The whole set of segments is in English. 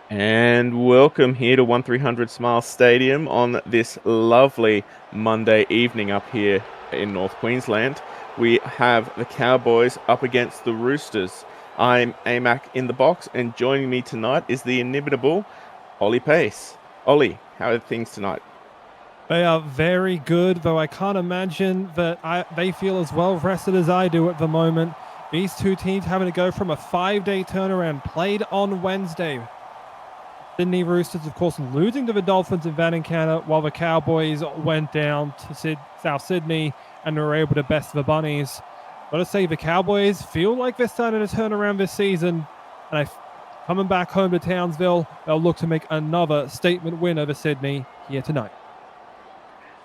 And welcome here to 1300 Smile Stadium on this lovely Monday evening up here in North Queensland. We have the Cowboys up against the Roosters. I'm AMAC in the box, and joining me tonight is the inimitable Ollie Pace. Ollie, how are things tonight? They are very good, though I can't imagine that they feel as well rested as I do at the moment. These two teams having to go from a 5-day turnaround played on Wednesday. Sydney Roosters, of course, losing to the Dolphins in that encounter, while the Cowboys went down to South Sydney and were able to best the Bunnies. Gotta say, the Cowboys feel like they're starting to turn around this season, and coming back home to Townsville, they'll look to make another statement win over Sydney here tonight.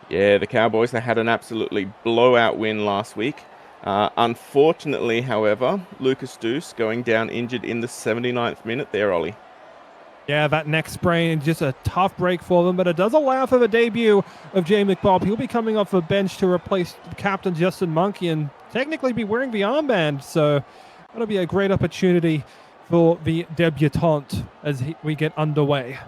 Yeah, the Cowboys, they had an absolutely blowout win last week. Unfortunately, however, Lucas Deuce going down injured in the 79th minute there, Ollie. Yeah, that neck sprain, just a tough break for them, but it does allow for the debut of Jay McBob. He'll be coming off the bench to replace Captain Justin Monkey and technically be wearing the armband, so that'll be a great opportunity for the debutante as we get underway.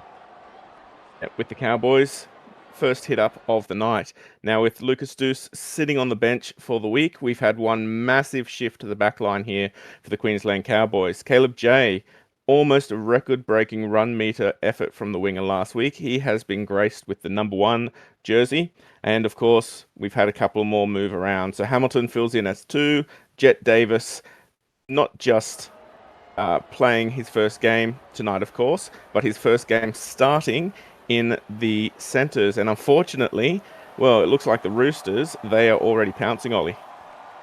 With the Cowboys, first hit up of the night. Now, with Lucas Deuce sitting on the bench for the week, we've had one massive shift to the back line here for the Queensland Cowboys. Caleb J, almost a record-breaking run meter effort from the winger last week. He has been graced with the number 1 jersey. And of course, we've had a couple more move around. So Hamilton fills in as 2. Jet Davis, not just playing his first game tonight, of course, but his first game starting in the centres. And unfortunately, well, it looks like the Roosters, they are already pouncing, Ollie.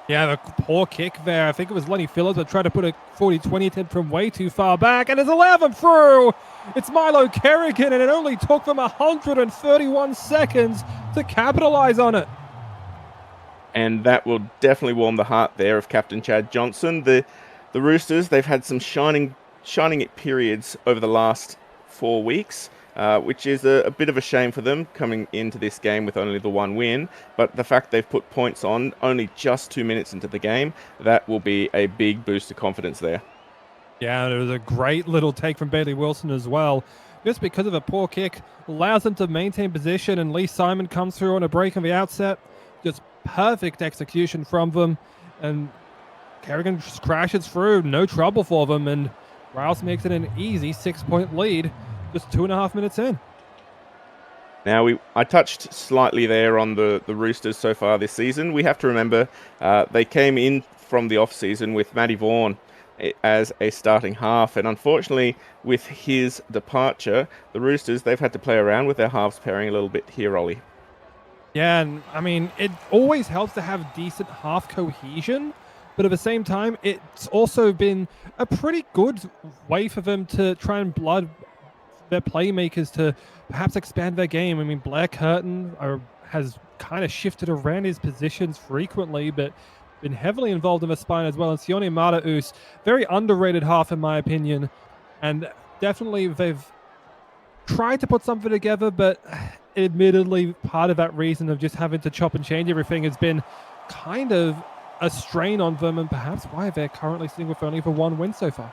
Yeah, the poor kick there. I think it was Lenny Phillips that tried to put a 40-20 attempt from way too far back, and it's allowed them through. It's Milo Kerrigan, and it only took them 131 seconds to capitalize on it. And that will definitely warm the heart there of Captain Chad Johnson. The Roosters, they've had some shining periods over the last 4 weeks. Which is a bit of a shame for them coming into this game with only the 1 win. But the fact they've put points on only just 2 minutes into the game, that will be a big boost of confidence there. Yeah, and it was a great little take from Bailey Wilson as well. Just because of a poor kick, allows them to maintain position, and Lee Simon comes through on a break on the outset. Just perfect execution from them, and Kerrigan just crashes through, no trouble for them, and Rouse makes it an easy 6-point lead just 2.5 minutes in. Now, I touched slightly there on the Roosters so far this season. We have to remember they came in from the off-season with Matty Vaughan as a starting half, and unfortunately, with his departure, the Roosters, they've had to play around with their halves pairing a little bit here, Ollie. Yeah, and I mean, it always helps to have decent half cohesion, but at the same time, it's also been a pretty good way for them to try and blood their playmakers to perhaps expand their game. I mean, Blair Curtin has kind of shifted around his positions frequently, but been heavily involved in the spine as well. And Sione Maraus, very underrated half in my opinion, and definitely they've tried to put something together, but admittedly, part of that reason of just having to chop and change everything has been kind of a strain on them, and perhaps why they're currently sitting with only the 1 win so far.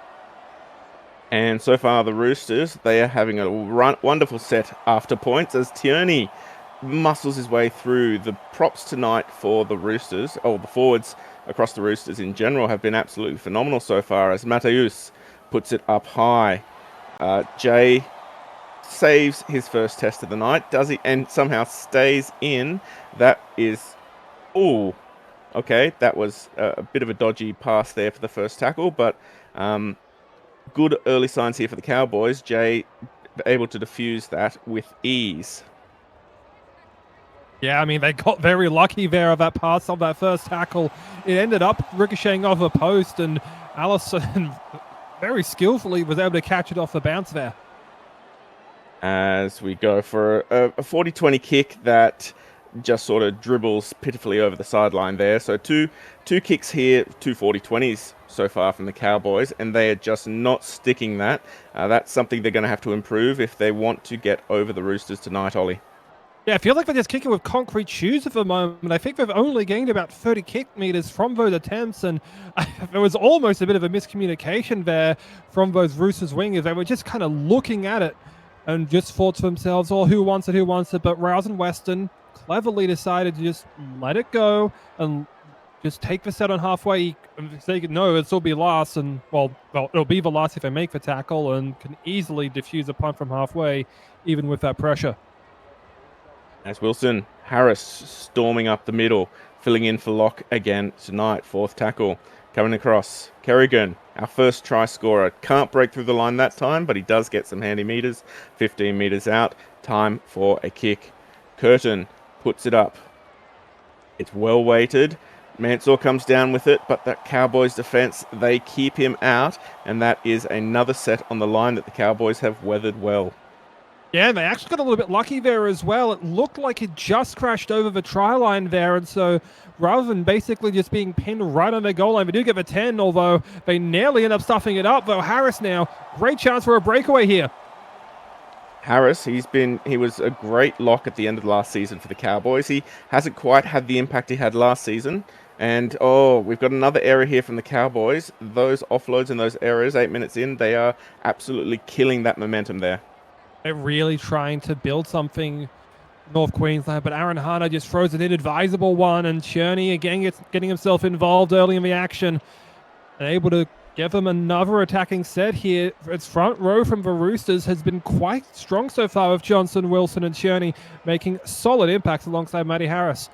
And so far, the Roosters, they are having a wonderful set after points as Tierney muscles his way through. The props tonight for the Roosters, or the forwards across the Roosters in general, have been absolutely phenomenal so far as Mateus puts it up high. Jay saves his first test of the night, does he? And somehow stays in. That is... Ooh, okay, that was a bit of a dodgy pass there for the first tackle, but... good early signs here for the Cowboys. Jay able to defuse that with ease. Yeah, I mean, they got very lucky there of that pass of that first tackle. It ended up ricocheting off a post, and Allison very skillfully was able to catch it off the bounce there. As we go for a 40-20 kick that just sort of dribbles pitifully over the sideline there. So two kicks here, 2 40-20s so far from the Cowboys, and they are just not sticking that. That's something they're going to have to improve if they want to get over the Roosters tonight, Ollie. Yeah, I feel like they're just kicking with concrete shoes at the moment. I think they've only gained about 30 kick meters from those attempts, and there was almost a bit of a miscommunication there from those Roosters wingers. They were just kind of looking at it and just thought to themselves, oh, who wants it, who wants it? But Rouse and Weston cleverly decided to just let it go and just take the set on halfway. They could know it'll still be last, and well, it'll be the last if they make the tackle and can easily defuse a punt from halfway, even with that pressure. As Wilson, Harris storming up the middle, filling in for Locke again tonight. Fourth tackle coming across. Kerrigan, our first try scorer. Can't break through the line that time, but he does get some handy meters. 15 meters out. Time for a kick. Curtin puts it up. It's well weighted. Mansour comes down with it, but that Cowboys defense, they keep him out, and that is another set on the line that the Cowboys have weathered well. Yeah, and they actually got a little bit lucky there as well. It looked like it just crashed over the try line there, and so rather than basically just being pinned right on their goal line, they do get the 10, although they nearly end up stuffing it up. Though Harris now, great chance for a breakaway here. Harris, he was a great lock at the end of last season for the Cowboys. He hasn't quite had the impact he had last season. And, we've got another error here from the Cowboys. Those offloads and those errors, 8 minutes in, they are absolutely killing that momentum there. They're really trying to build something, North Queensland, but Aaron Hunter just throws an inadvisable one, and Cherney again getting himself involved early in the action and able to give them another attacking set here. Its front row from the Roosters has been quite strong so far, with Johnson, Wilson, and Cherney making solid impacts alongside Matty Harris.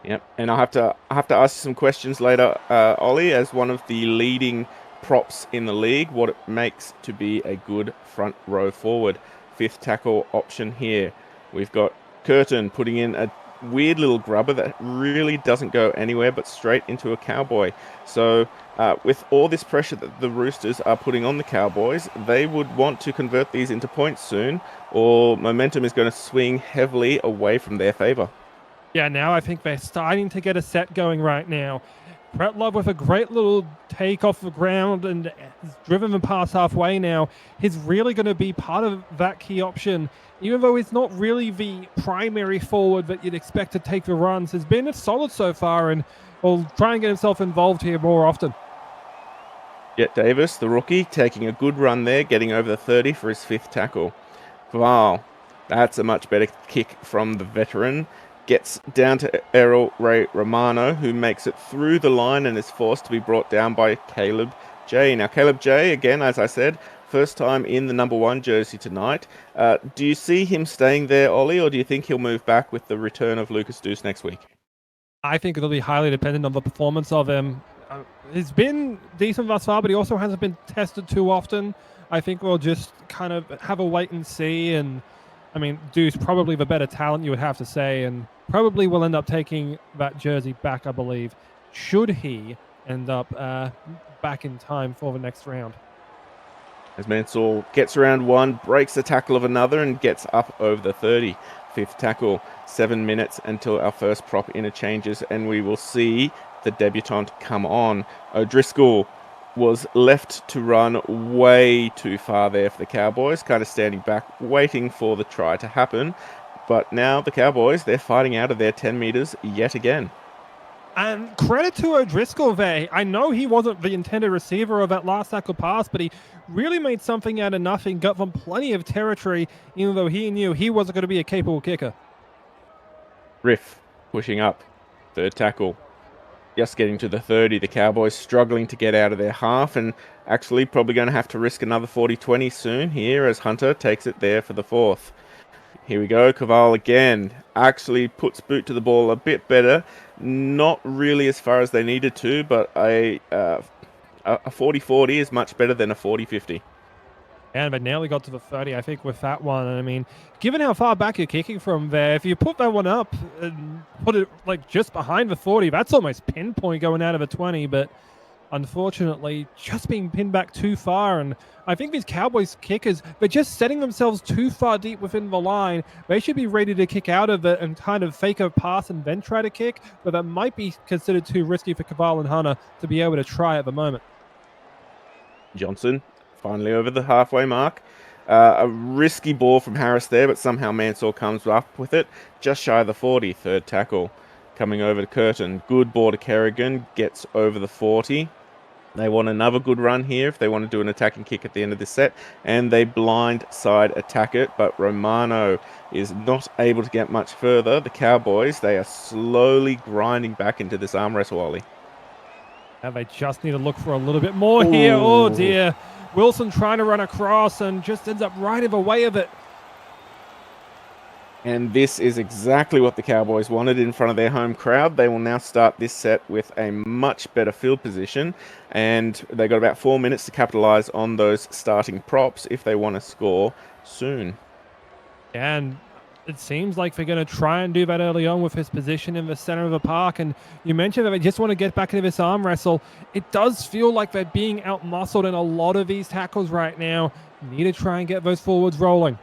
Yep, and I'll have to ask you some questions later, Ollie, as one of the leading props in the league, what it makes to be a good front row forward. Fifth tackle option here. We've got Curtin putting in a weird little grubber that really doesn't go anywhere but straight into a Cowboy. So with all this pressure that the Roosters are putting on the Cowboys, they would want to convert these into points soon, or momentum is going to swing heavily away from their favour. Yeah, now I think they're starting to get a set going right now. Brett Love with a great little take off the ground and has driven them past halfway now. He's really going to be part of that key option. Even though he's not really the primary forward that you'd expect to take the runs, has been solid so far and will try and get himself involved here more often. Jet Davis, the rookie, taking a good run there, getting over the 30 for his fifth tackle. Wow, that's a much better kick from the veteran. Gets down to Errol Ray Romano, who makes it through the line and is forced to be brought down by Caleb J. Now, Caleb J, again, as I said, first time in the number 1 jersey tonight. Do you see him staying there, Ollie, or do you think he'll move back with the return of Lucas Deuce next week? I think it'll be highly dependent on the performance of him. He's been decent thus far, but he also hasn't been tested too often. I think we'll just kind of have a wait and see. And I mean, Deuce probably the better talent, you would have to say, and probably will end up taking that jersey back, I believe, should he end up back in time for the next round. As Mansour gets around one, breaks the tackle of another, and gets up over the 30. Fifth tackle, 7 minutes until our first prop interchanges, and we will see the debutant come on. O'Driscoll was left to run way too far there for the Cowboys, kind of standing back, waiting for the try to happen. But now the Cowboys, they're fighting out of their 10 meters yet again. And credit to O'Driscoll there. I know he wasn't the intended receiver of that last tackle pass, but he really made something out of nothing, got them plenty of territory, even though he knew he wasn't going to be a capable kicker. Riff pushing up. Third tackle. Just getting to the 30. The Cowboys struggling to get out of their half, and actually probably going to have to risk another 40-20 soon here as Hunter takes it there for the fourth. Here we go. Caval again actually puts boot to the ball a bit better. Not really as far as they needed to, but a 40-40 is much better than a 40-50. And they nearly got to the 30, I think, with that one. I mean, given how far back you're kicking from there, if you put that one up and put it like just behind the 40, that's almost pinpoint going out of a 20. But unfortunately, just being pinned back too far. And I think these Cowboys kickers, they're just setting themselves too far deep within the line. They should be ready to kick out of it and kind of fake a pass and then try to kick. But that might be considered too risky for Caval and Hunter to be able to try at the moment. Johnson finally over the halfway mark. A risky ball from Harris there, but somehow Mansour comes up with it. Just shy of the 40, third tackle. Coming over to Curtin. Good ball to Kerrigan, gets over the 40. They want another good run here if they want to do an attacking kick at the end of this set, and they blind side attack it, but Romano is not able to get much further. The Cowboys, they are slowly grinding back into this arm wrestle, Ollie. And they just need to look for a little bit more here. Oh dear. Wilson trying to run across and just ends up right in the way of it. And this is exactly what the Cowboys wanted in front of their home crowd. They will now start this set with a much better field position, and they got about 4 minutes to capitalize on those starting props if they want to score soon. And it seems like they're going to try and do that early on with his position in the center of the park. And you mentioned that they just want to get back into this arm wrestle. It does feel like they're being out-muscled in a lot of these tackles right now. Need to try and get those forwards rolling.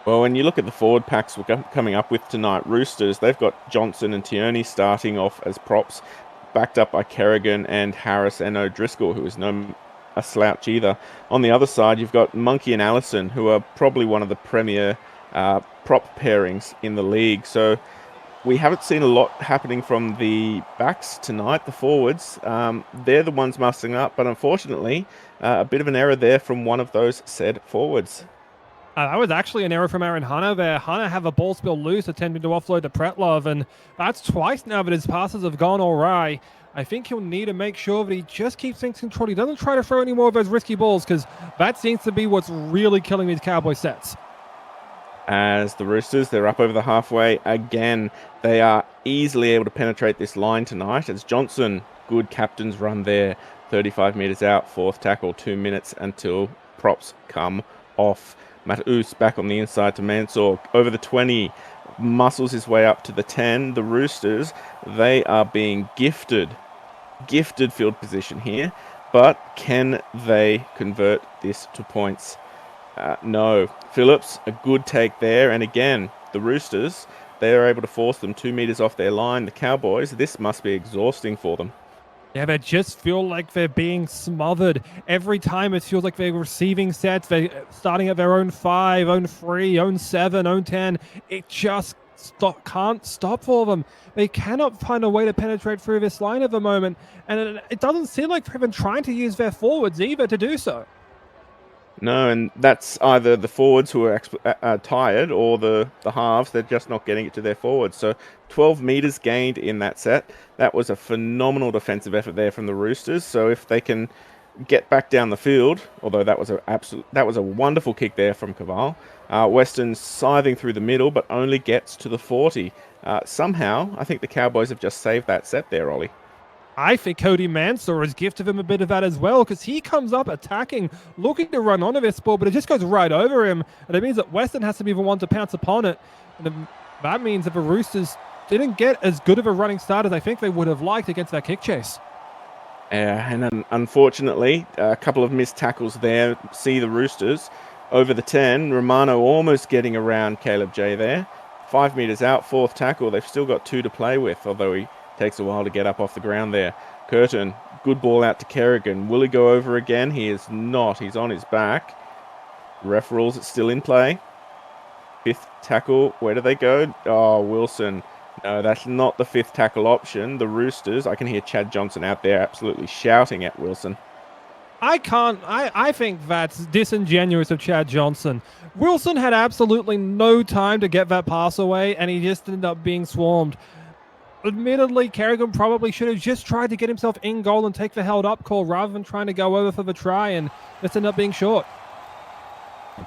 Well, when you look at the forward packs we're coming up with tonight, Roosters, they've got Johnson and Tierney starting off as props, backed up by Kerrigan and Harris and O'Driscoll, who is no a slouch either. On the other side, you've got Monkey and Allison, who are probably one of the premier prop pairings in the league. So we haven't seen a lot happening from the backs tonight, the forwards. They're the ones mustering up, but unfortunately, a bit of an error there from one of those said forwards. That was actually an error from Aaron Hunter there. Hunter have a ball spill loose, attempting to offload to Pretlov, and that's twice now that his passes have gone awry. I think he'll need to make sure that he just keeps things controlled. He doesn't try to throw any more of those risky balls, because that seems to be what's really killing these Cowboy sets. As the Roosters, they're up over the halfway again. They are easily able to penetrate this line tonight as Johnson, good captain's run there, 35 metres out, fourth tackle, 2 minutes until props come off. Matus back on the inside to Mansour, over the 20, muscles his way up to the 10. The Roosters, they are being gifted field position here, but can they convert this to points? No. Phillips, a good take there, and again, the Roosters, they are able to force them 2 metres off their line. The Cowboys, this must be exhausting for them. Yeah, they just feel like they're being smothered. Every time it feels like they're receiving sets, they're starting at their own 5, own 3, own 7, own 10. It just can't stop for them. They cannot find a way to penetrate through this line at the moment. And it doesn't seem like they're even trying to use their forwards either to do so. No, and that's either the forwards who are tired or the halves. They're just not getting it to their forwards. So 12 metres gained in that set. That was a phenomenal defensive effort there from the Roosters. So if they can get back down the field, although that was a wonderful kick there from Caval. Weston scything through the middle, but only gets to the 40. Somehow, I think the Cowboys have just saved that set there, Ollie. I think Cody Mansour has gifted him a bit of that as well, because he comes up attacking, looking to run onto this ball, but it just goes right over him. And it means that Weston has to be the one to pounce upon it. And that means that the Roosters didn't get as good of a running start as I think they would have liked against that kick chase. And unfortunately, a couple of missed tackles there see the Roosters over the 10. Romano almost getting around Caleb J there. 5 metres out, fourth tackle. They've still got 2 to play with, although he takes a while to get up off the ground there. Curtin, good ball out to Kerrigan. Will he go over again? He is not. He's on his back. Ref rules it's still in play. Fifth tackle. Where do they go? Oh, Wilson. No, that's not the fifth tackle option. The Roosters, I can hear Chad Johnson out there absolutely shouting at Wilson. I think that's disingenuous of Chad Johnson. Wilson had absolutely no time to get that pass away, and he just ended up being swarmed. Admittedly, Kerrigan probably should have just tried to get himself in goal and take the held up call rather than trying to go over for the try, and this ended up being short.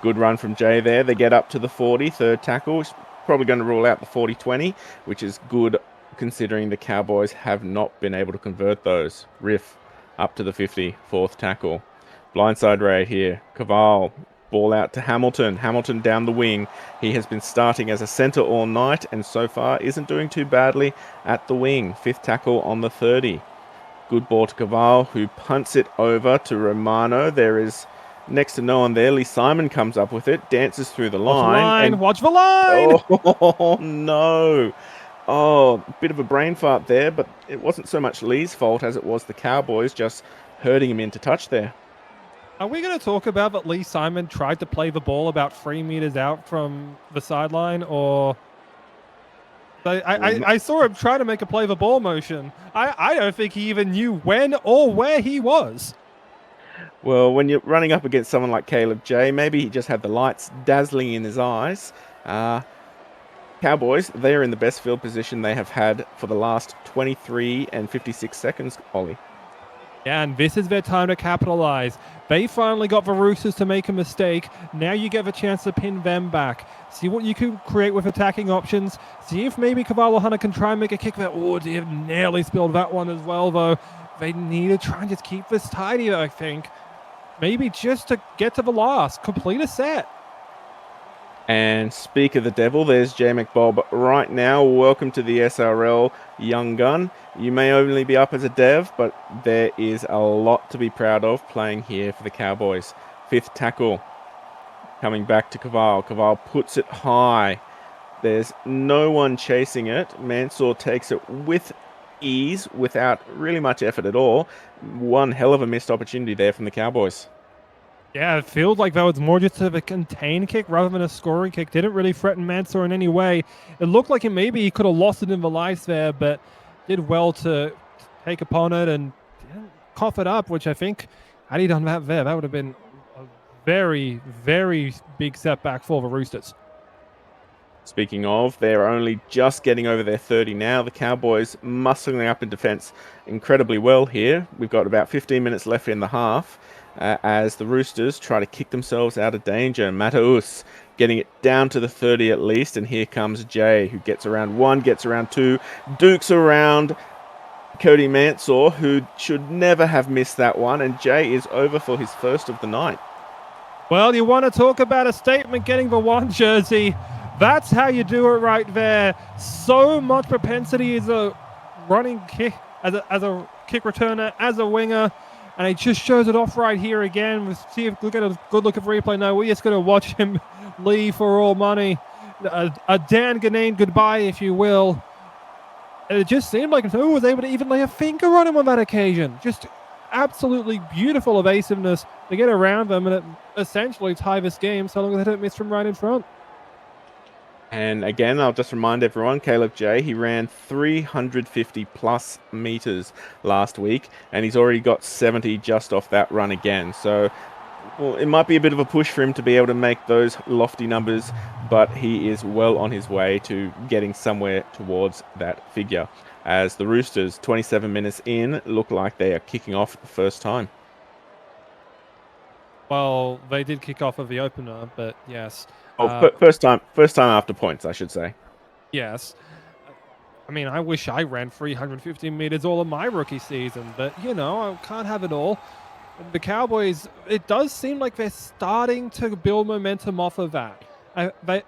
Good run from Jay there. They get up to the 40, third tackle. Probably going to rule out the 40-20, which is good considering the Cowboys have not been able to convert those. Riff up to the 50, fourth tackle. Blindside raid here. Caval, ball out to Hamilton. Hamilton down the wing. He has been starting as a centre all night and so far isn't doing too badly at the wing. Fifth tackle on the 30. Good ball to Caval, who punts it over to Romano. There is next to no one there. Lee Simon comes up with it, dances through the line. Watch the line! Oh, no. Oh, bit of a brain fart there, but it wasn't so much Lee's fault as it was the Cowboys just herding him into touch there. Are we going to talk about that Lee Simon tried to play the ball about 3 meters out from the sideline, or I saw him try to make a play the ball motion. I don't think he even knew when or where he was. Well, when you're running up against someone like Caleb J, maybe he just had the lights dazzling in his eyes. Cowboys, they are in the best field position they have had for the last 23 and 56 seconds, Ollie. Yeah, and this is their time to capitalize. They finally got the Roosters to make a mistake. Now you get the chance to pin them back. See what you can create with attacking options. See if maybe Cavallo Hunter can try and make a kick there. Oh, they have nearly spilled that one as well, though. They need to try and just keep this tidy, I think. Maybe just to get to the last, complete a set. And speak of the devil, there's J McBob right now. Welcome to the SRL, young gun. You may only be up as a dev, but there is a lot to be proud of playing here for the Cowboys. Fifth tackle coming back to Caval. Caval puts it high. There's no one chasing it. Mansour takes it with ease without really much effort at all. One hell of a missed opportunity there from the Cowboys. Yeah, it feels like that was more just of a contained kick rather than a scoring kick. Didn't really threaten Mansour in any way. It looked like maybe he could have lost it in the lights there, but did well to take upon it and cough it up, which I think, had he done that there, that would have been a very, very big setback for the Roosters. Speaking of, they're only just getting over their 30 now. The Cowboys muscling up in defence incredibly well here. We've got about 15 minutes left in the half as the Roosters try to kick themselves out of danger. Mataus getting it down to the 30 at least, and here comes Jay, who gets around one, gets around two, dukes around Cody Mansour, who should never have missed that one, and Jay is over for his first of the night. Well, you want to talk about a statement getting the one jersey. That's how you do it right there. So much propensity as a running kick, as a kick returner, as a winger. And he just shows it off right here again. We'll see if we get a good look at replay now. We're just going to watch him leave for all money. A Dan Ganane goodbye, if you will. And it just seemed like who was able to even lay a finger on him on that occasion. Just absolutely beautiful evasiveness to get around them and essentially tie this game so long as they don't miss from right in front. And again, I'll just remind everyone, Caleb J, he ran 350 plus meters last week, and he's already got 70 just off that run again. So, well, it might be a bit of a push for him to be able to make those lofty numbers, but he is well on his way to getting somewhere towards that figure. As the Roosters, 27 minutes in, look like they are kicking off the first time. Well, they did kick off of the opener, but yes. Oh, first time after points, I should say. Yes. I mean, I wish I ran 350 meters all of my rookie season, but, you know, I can't have it all. The Cowboys, it does seem like they're starting to build momentum off of that.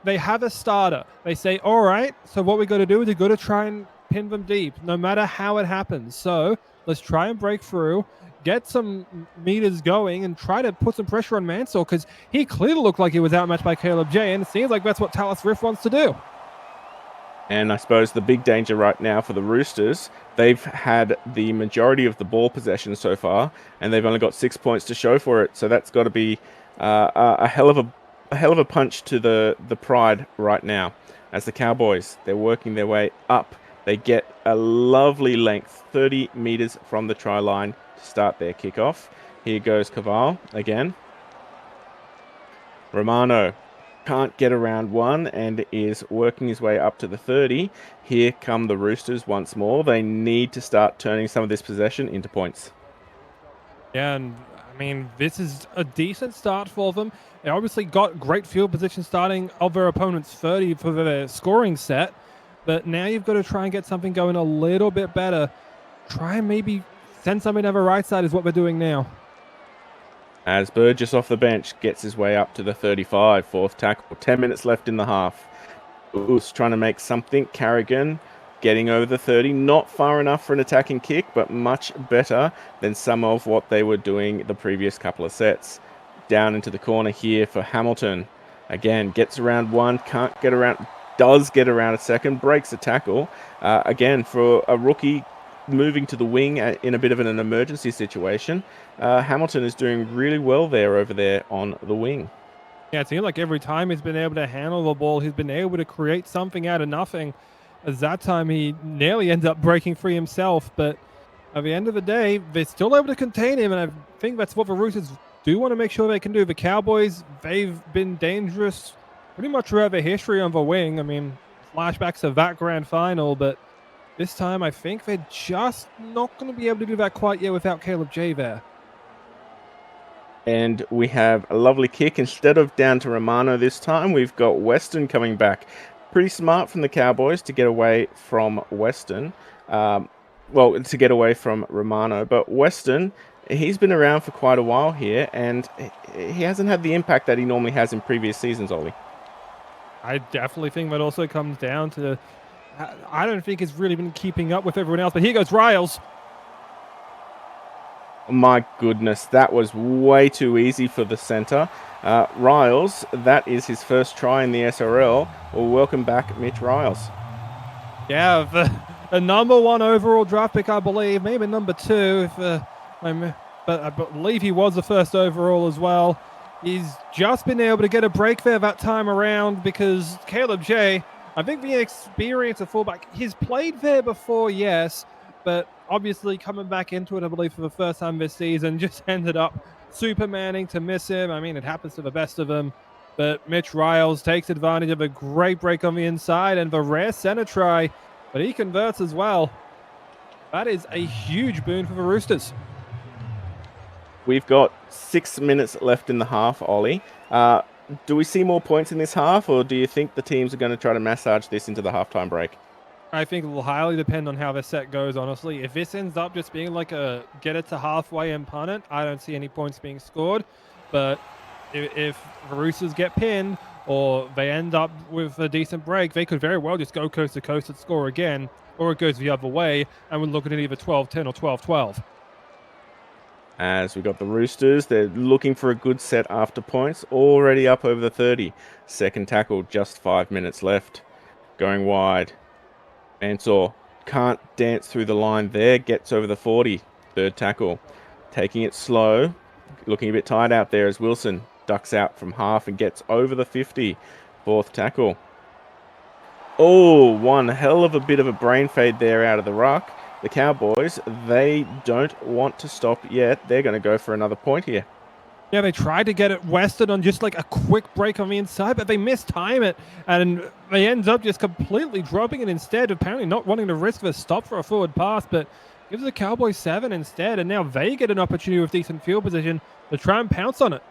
They have a starter. They say, all right, so what we got to do is we got to try and pin them deep, no matter how it happens. So let's try and break through, get some meters going, and try to put some pressure on Mansour, because he clearly looked like he was outmatched by Caleb J, and it seems like that's what Tallis Riff wants to do. And I suppose the big danger right now for the Roosters, they've had the majority of the ball possession so far, and they've only got 6 points to show for it. So that's got to be a hell of a punch to the pride right now. As the Cowboys, they're working their way up. They get a lovely length, 30 meters from the try line to start their kickoff. Here goes Caval again. Romano can't get around one and is working his way up to the 30. Here come the Roosters once more. They need to start turning some of this possession into points. Yeah, and I mean, this is a decent start for them. They obviously got great field position starting of their opponent's 30 for their scoring set. But now you've got to try and get something going a little bit better. Try and maybe send something to the right side is what we're doing now. As Burgess off the bench gets his way up to the 35, fourth tackle. 10 minutes left in the half. Oos trying to make something. Carrigan getting over the 30. Not far enough for an attacking kick, but much better than some of what they were doing the previous couple of sets. Down into the corner here for Hamilton. Again, gets around one, can't get around, does get around a second, breaks a tackle. Again, for a rookie, moving to the wing in a bit of an emergency situation. Hamilton is doing really well over there on the wing. Yeah, it seems like every time he's been able to handle the ball, he's been able to create something out of nothing. As that time he nearly ends up breaking free himself, but at the end of the day, they're still able to contain him, and I think that's what the Roosters do want to make sure they can do. The Cowboys, they've been dangerous pretty much throughout their history on the wing. I mean, flashbacks of that grand final, but this time I think they're just not going to be able to do that quite yet without Caleb J there. And we have a lovely kick. Instead of down to Romano this time, we've got Weston coming back. Pretty smart from the Cowboys to get away from Weston. Well, to get away from Romano. But Weston, he's been around for quite a while here, and he hasn't had the impact that he normally has in previous seasons, Ollie. I definitely think that also comes down to, I don't think he's really been keeping up with everyone else. But here goes Riles. My goodness, that was way too easy for the centre. Riles, that is his first try in the SRL. Well, welcome back, Mitch Riles. Yeah, the number 1 overall draft pick, I believe. Maybe number 2, but I believe he was the first overall as well. He's just been able to get a break there that time around because Caleb J, I think the experience of fullback, he's played there before, yes, but obviously coming back into it, I believe, for the first time this season, just ended up Supermaning to miss him. I mean, it happens to the best of them. But Mitch Riles takes advantage of a great break on the inside and the rare center try, but he converts as well. That is a huge boon for the Roosters. We've got 6 minutes left in the half, Ollie. Do we see more points in this half, or do you think the teams are going to try to massage this into the halftime break? I think it will highly depend on how the set goes, honestly. If this ends up just being like a get it to halfway and punt it, I don't see any points being scored. But if the Roosters get pinned or they end up with a decent break, they could very well just go coast to coast and score again, or it goes the other way and we're looking at either 12-10 or 12-12. As we got the Roosters, they're looking for a good set after points, already up over the 30. Second tackle, just 5 minutes left. Going wide. Mansour can't dance through the line there, gets over the 40. Third tackle. Taking it slow, looking a bit tight out there as Wilson ducks out from half and gets over the 50. Fourth tackle. Oh, one hell of a bit of a brain fade there out of the ruck. The Cowboys, they don't want to stop yet. They're going to go for another point here. Yeah, they tried to get it Weston on just like a quick break on the inside, but they mistime it, and they end up just completely dropping it instead, apparently not wanting to risk the stop for a forward pass, but gives the Cowboys 7 instead, and now they get an opportunity with decent field position to try and pounce on it.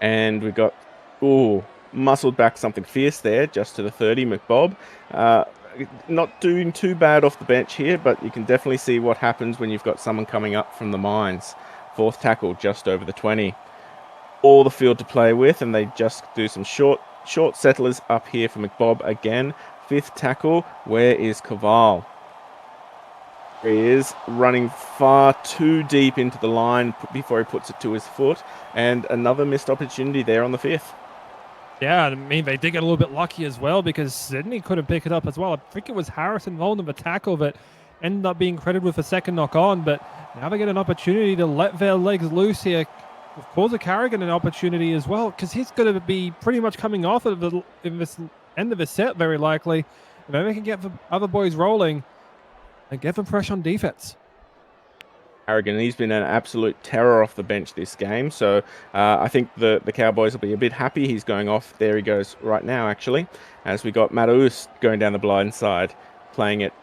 And we got, muscled back something fierce there, just to the 30, McBob. Not doing too bad off the bench here, but you can definitely see what happens when you've got someone coming up from the mines. Fourth tackle, just over the 20. All the field to play with, and they just do some short settlers up here for McBob again. Fifth tackle, where is Kaval? He is running far too deep into the line before he puts it to his foot, and another missed opportunity there on the 5th. Yeah, I mean, they did get a little bit lucky as well because Sydney couldn't pick it up as well. I think it was Harris involved in the tackle that ended up being credited with a second knock on, but now they get an opportunity to let their legs loose here. Of course, Carrigan an opportunity as well because he's going to be pretty much coming off of in this end of the set, very likely. And then they can get the other boys rolling and get them fresh on defense. Carrigan, he's been an absolute terror off the bench this game, so I think the Cowboys will be a bit happy. He's going off. There he goes right now, actually, as we got Mataus going down the blind side, playing it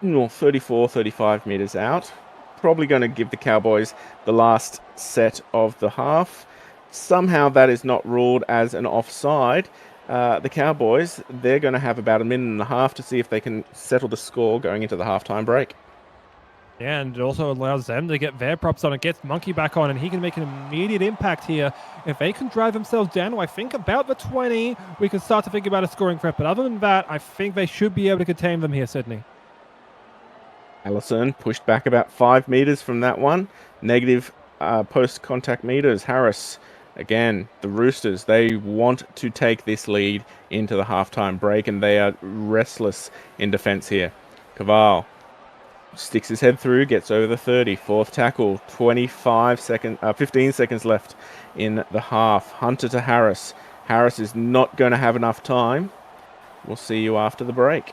34, 35 metres out. Probably going to give the Cowboys the last set of the half. Somehow that is not ruled as an offside. The Cowboys, they're going to have about a minute and a half to see if they can settle the score going into the halftime break. Yeah, and it also allows them to get their props on. It gets Monkey back on, and he can make an immediate impact here. If they can drive themselves down to, I think, about the 20, we can start to think about a scoring threat. But other than that, I think they should be able to contain them here, Sydney. Allison pushed back about 5 metres from that one. Negative post-contact metres. Harris, again, the Roosters, they want to take this lead into the halftime break, and they are restless in defence here. Kaval sticks his head through, gets over the 30. Fourth tackle, 15 seconds left in the half. Hunter to Harris. Harris is not going to have enough time. We'll see you after the break.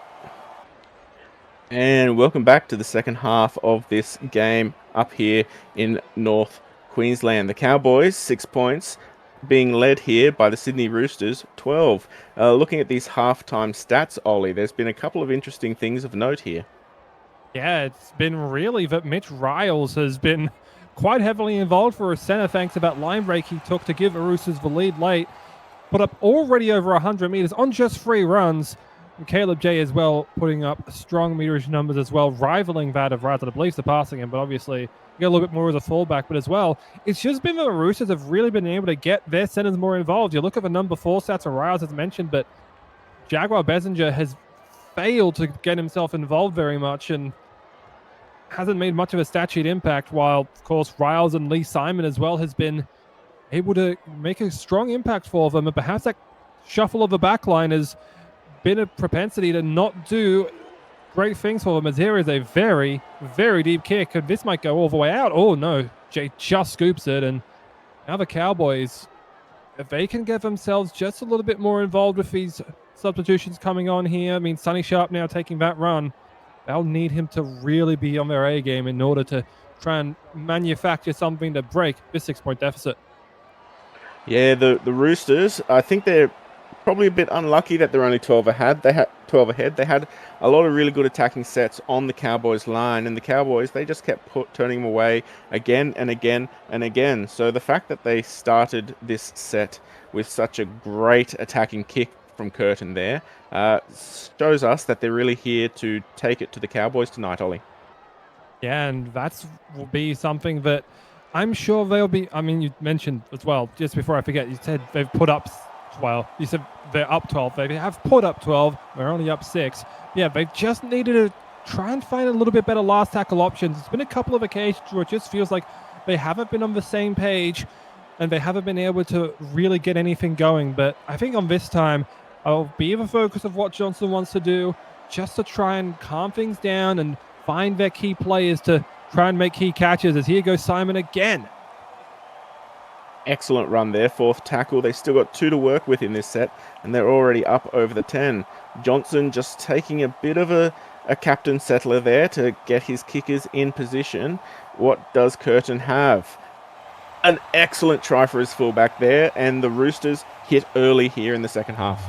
And welcome back to the second half of this game up here in North Queensland. The Cowboys, 6 points, being led here by the Sydney Roosters, 12. Looking at these halftime stats, Ollie, there's been a couple of interesting things of note here. Yeah, it's been really that Mitch Riles has been quite heavily involved for a centre thanks to that line break he took to give the Roosters the lead late. Put up already over 100 metres on just 3 runs. And Caleb J as well putting up strong meterage numbers as well, rivaling that of Raz. I believe the passing him, but obviously you get a little bit more as a fullback. But as well, it's just been that the Roosters have really been able to get their centres more involved. You look at the number 4 stats of Riles as mentioned, but Jaguar Bessinger has failed to get himself involved very much and hasn't made much of a stat sheet impact, while, of course, Riles and Lee Simon as well has been able to make a strong impact for them. And perhaps that shuffle of the back line has been a propensity to not do great things for them, as here is a very, very deep kick. And this might go all the way out. Oh, no. Jay just scoops it. And now the Cowboys, if they can get themselves just a little bit more involved with these substitutions coming on here, I mean, Sonny Sharp now taking that run, they'll need him to really be on their A game in order to try and manufacture something to break this 6-point deficit. Yeah, the Roosters, I think they're probably a bit unlucky that they're only 12 ahead. They had a lot of really good attacking sets on the Cowboys line, and the Cowboys, they just kept turning them away again and again and again. So the fact that they started this set with such a great attacking kick from Curtin there shows us that they're really here to take it to the Cowboys tonight, Ollie. Yeah, and that will be something that I'm sure they'll be. I mean, you mentioned as well, just before I forget, you said they've put up 12. You said they're up 12. They have put up 12. They're only up 6. Yeah, they've just needed to try and find a little bit better last tackle options. It's been a couple of occasions where it just feels like they haven't been on the same page and they haven't been able to really get anything going. But I think on this time, I'll be the focus of what Johnson wants to do, just to try and calm things down and find their key players to try and make key catches, as here goes Simon again. Excellent run there, fourth tackle. They still got 2 to work with in this set, and they're already up over the 10. Johnson just taking a bit of a captain settler there to get his kickers in position. What does Curtin have? An excellent try for his fullback there, and the Roosters hit early here in the second half.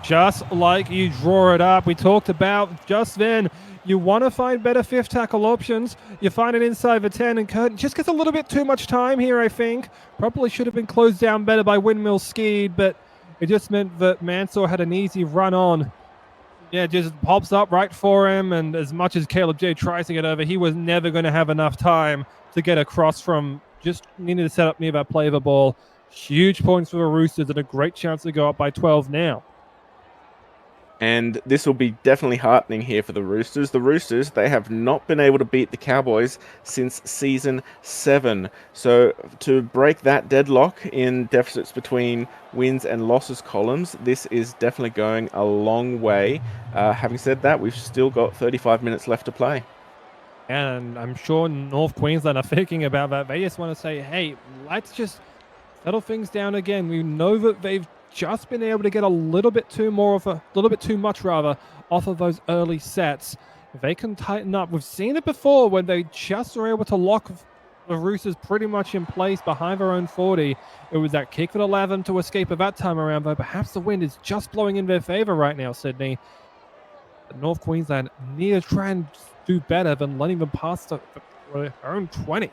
Just like you draw it up, we talked about just then. You want to find better fifth tackle options. You find it inside the 10, and Curtin just gets a little bit too much time here, I think. Probably should have been closed down better by Windmill Skeed, but it just meant that Mansour had an easy run on. Yeah, just pops up right for him, and as much as Caleb J tries to get over, he was never going to have enough time to get across from just needing to set up near that play of the ball. Huge points for the Roosters and a great chance to go up by 12 now. And this will be definitely heartening here for the Roosters. The Roosters, they have not been able to beat the Cowboys since season 7. So to break that deadlock in deficits between wins and losses columns, this is definitely going a long way. Having said that, we've still got 35 minutes left to play. And I'm sure North Queensland are thinking about that. They just want to say, hey, let's just settle things down again. We know that they've just been able to get a little bit too much off of those early sets. If they can tighten up, we've seen it before when they just were able to lock the Roosters pretty much in place behind their own 40. It was that kick that allowed them to escape at that time around, though perhaps the wind is just blowing in their favor right now, Sydney. But North Queensland need to try and do better than letting them pass their own 20.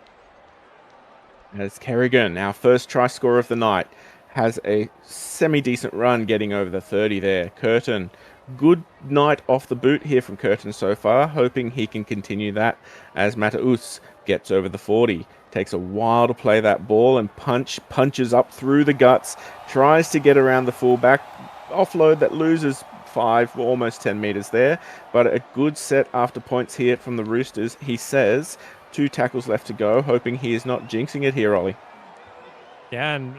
As Kerrigan, our first try scorer of the night, has a semi-decent run getting over the 30 there. Curtin, good night off the boot here from Curtin so far, hoping he can continue that as Mataus gets over the 40. Takes a while to play that ball and punches up through the guts, tries to get around the fullback, offload that loses 5, almost 10 metres there, but a good set after points here from the Roosters. He says 2 tackles left to go, hoping he is not jinxing it here, Ollie. Yeah, and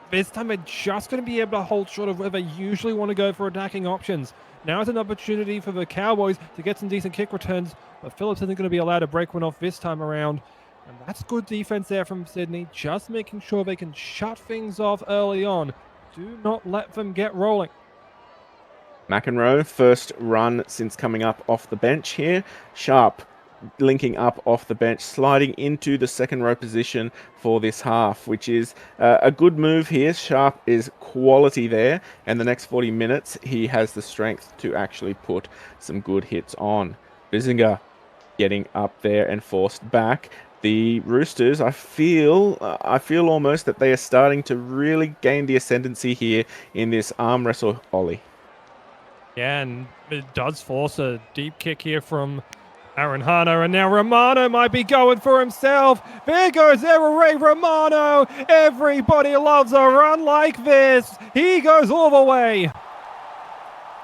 this time they're just going to be able to hold short of where they usually want to go for attacking options. Now it's an opportunity for the Cowboys to get some decent kick returns but Phillips isn't going to be allowed to break one off this time around. And that's good defense there from Sydney, just making sure they can shut things off early on. Do not let them get rolling. McEnroe, first run since coming up off the bench here. Sharp linking up off the bench, sliding into the second row position for this half, which is a good move here. Sharp is quality there, and the next 40 minutes he has the strength to actually put some good hits on. Bizinger getting up there and forced back. The Roosters, I feel almost that they are starting to really gain the ascendancy here in this arm wrestle, Ollie. Yeah, and it does force a deep kick here from Aaron Hano, and now Romano might be going for himself. There goes Ray Romano. Everybody loves a run like this. He goes all the way.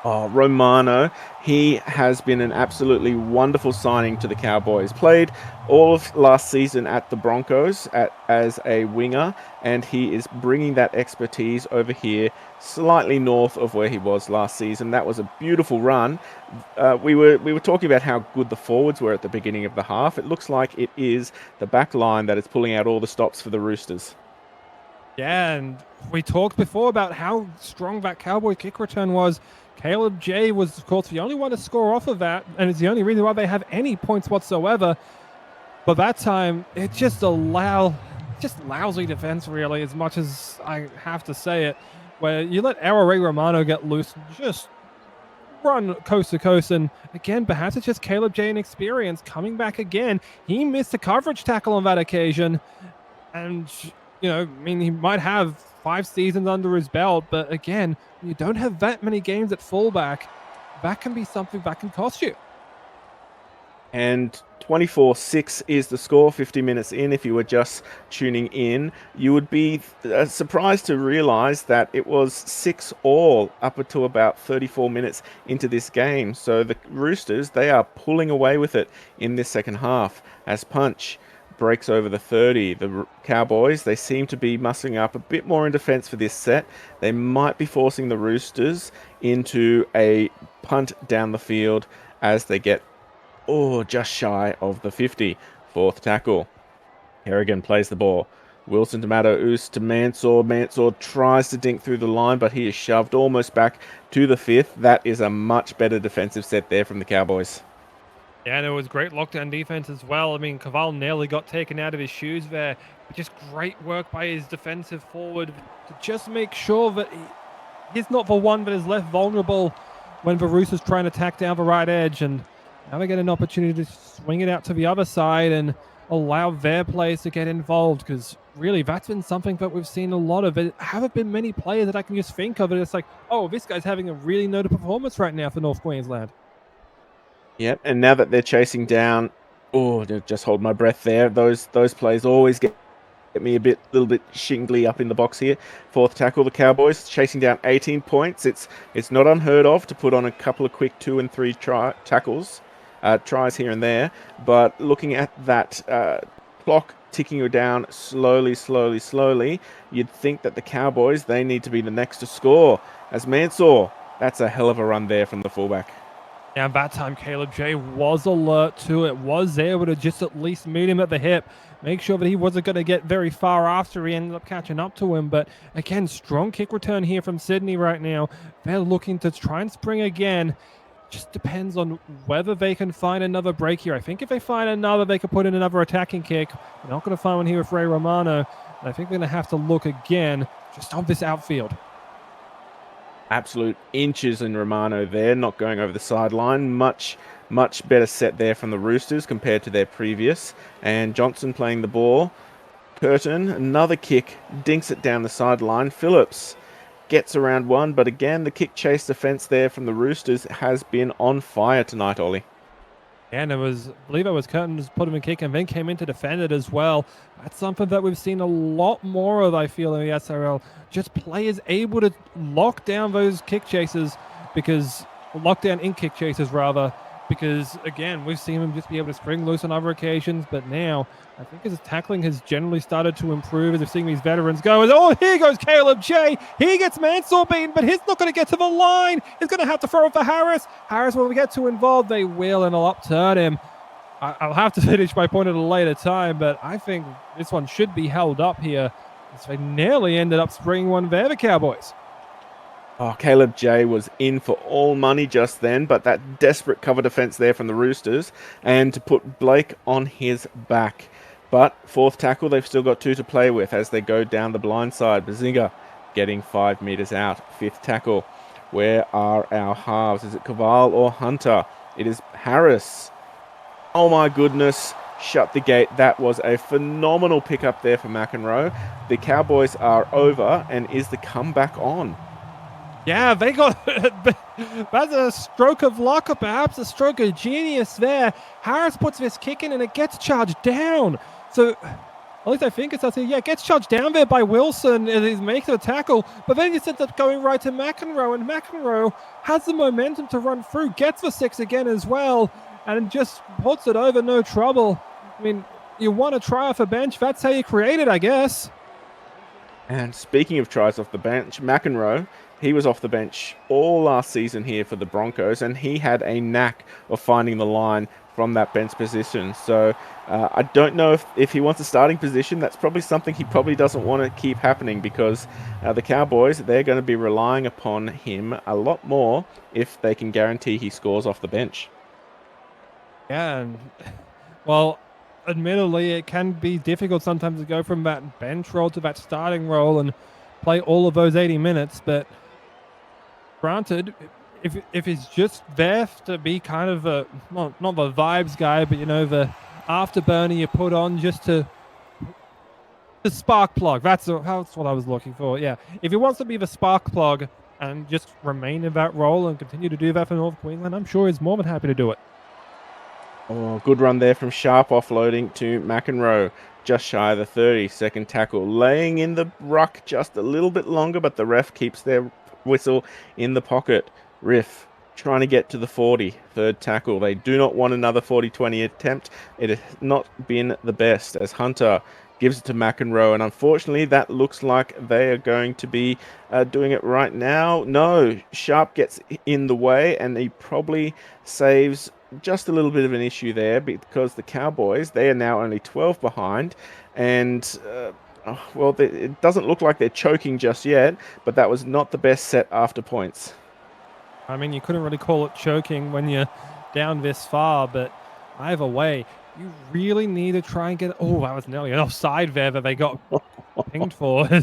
Oh, Romano, he has been an absolutely wonderful signing to the Cowboys. Played all of last season at the Broncos as a winger, and he is bringing that expertise over here slightly north of where he was last season. That was a beautiful run. We were talking about how good the forwards were at the beginning of the half. It looks like it is the back line that is pulling out all the stops for the Roosters. Yeah, and we talked before about how strong that Cowboy kick return was. Caleb J was, of course, the only one to score off of that, and it's the only reason why they have any points whatsoever. But that time, it just lousy defense, really, as much as I have to say it, where you let Ray Romano get loose and just run coast to coast. And again, perhaps it's just Caleb J inexperience coming back again. He missed a coverage tackle on that occasion, and I mean, he might have 5 seasons under his belt, but again, you don't have that many games at fullback. That can be something that can cost you. And 24-6 is the score 50 minutes in. If you were just tuning in, you would be surprised to realize that it was 6-all up until about 34 minutes into this game. So the Roosters, they are pulling away with it in this second half as Punch breaks over the 30. The Cowboys, they seem to be mustering up a bit more in defense for this set. They might be forcing the Roosters into a punt down the field as they get just shy of the 50. Fourth tackle. Harrigan plays the ball. Wilson to Mato-Us to Mansour. Mansour tries to dink through the line, but he is shoved almost back to the 5th. That is a much better defensive set there from the Cowboys. Yeah, and it was great lockdown defense as well. I mean, Caval nearly got taken out of his shoes there, but just great work by his defensive forward to just make sure that he's not the one that is left vulnerable when the Roosters try and attack down the right edge. And now they get an opportunity to swing it out to the other side and allow their players to get involved, because really that's been something that we've seen a lot of. It haven't been many players that I can just think of. It's like, oh, this guy's having a really notable performance right now for North Queensland. Yep, and now that they're chasing down, just hold my breath there. Those plays always get me a little bit shingly up in the box here. Fourth tackle, the Cowboys chasing down 18 points. It's not unheard of to put on a couple of quick 2 and 3 tries here and there. But looking at that clock ticking down slowly, you'd think that the Cowboys, they need to be the next to score. As Mansour, that's a hell of a run there from the fullback. And that time, Caleb J was alert to it, was able to just at least meet him at the hip, make sure that he wasn't going to get very far after he ended up catching up to him. But again, strong kick return here from Sydney right now. They're looking to try and spring again. Just depends on whether they can find another break here. I think if they find another, they could put in another attacking kick. They're not going to find one here with Ray Romano. And I think they're going to have to look again just on this outfield. Absolute inches in Romano there, not going over the sideline. Much better set there from the Roosters compared to their previous. And Johnson playing the ball. Curtin, another kick, dinks it down the sideline. Phillips gets around one, but again, the kick chase defense there from the Roosters has been on fire tonight, Ollie. And I believe it was Curtin just put him in kick and then came in to defend it as well. That's something that we've seen a lot more of, I feel, in the SRL. Just players able to lock down those kick chases, because again, we've seen him just be able to spring loose on other occasions, but now I think his tackling has generally started to improve as we're seeing these veterans go. Here goes Caleb J. He gets Mansour beaten, but he's not going to get to the line. He's going to have to throw it for Harris. Harris will get too involved. They will, and they'll upturn him. I'll have to finish my point at a later time, but I think this one should be held up here. As they nearly ended up springing one there, the Cowboys. Oh, Caleb J was in for all money just then, but that desperate cover defense there from the Roosters, and to put Blake on his back. But fourth tackle, they've still got 2 to play with as they go down the blind side. Bazinga getting 5 meters out. Fifth tackle. Where are our halves? Is it Caval or Hunter? It is Harris. Oh my goodness. Shut the gate. That was a phenomenal pickup there for McEnroe. The Cowboys are over, and is the comeback on? Yeah, they got that's a stroke of luck, or perhaps a stroke of genius there. Harris puts this kick in and it gets charged down. So, at least I think it's out here. Yeah, it gets charged down there by Wilson and he's making a tackle, but then he ends up going right to McEnroe, and McEnroe has the momentum to run through, gets the 6 again as well, and just puts it over no trouble. I mean, you want to try off a bench, that's how you create it, I guess. And speaking of tries off the bench, McEnroe, he was off the bench all last season here for the Broncos, and he had a knack of finding the line from that bench position. So I don't know if he wants a starting position. That's probably something he probably doesn't want to keep happening, because the Cowboys, they're going to be relying upon him a lot more if they can guarantee he scores off the bench. Yeah, and well, admittedly, it can be difficult sometimes to go from that bench role to that starting role and play all of those 80 minutes. But granted, if he's just there to be kind of a, not the vibes guy, but, you know, the afterburner you put on just to the spark plug. That's what I was looking for. Yeah, if he wants to be the spark plug and just remain in that role and continue to do that for North Queensland, I'm sure he's more than happy to do it. Oh, good run there from Sharp, offloading to McEnroe, just shy of the 30. Second tackle, laying in the ruck just a little bit longer, but the ref keeps their whistle in the pocket. Riff trying to get to the 40. Third tackle. They do not want another 40-20 attempt. It has not been the best, as Hunter gives it to McEnroe, and unfortunately that looks like they are going to be doing it right now. No, Sharp gets in the way, and he probably saves just a little bit of an issue there, because the Cowboys, they are now only 12 behind, and well, it doesn't look like they're choking just yet, but that was not the best set after points. I mean, you couldn't really call it choking when you're down this far, but either way, you really need to try and get... Oh, that was nearly an offside there that they got pinged for. They're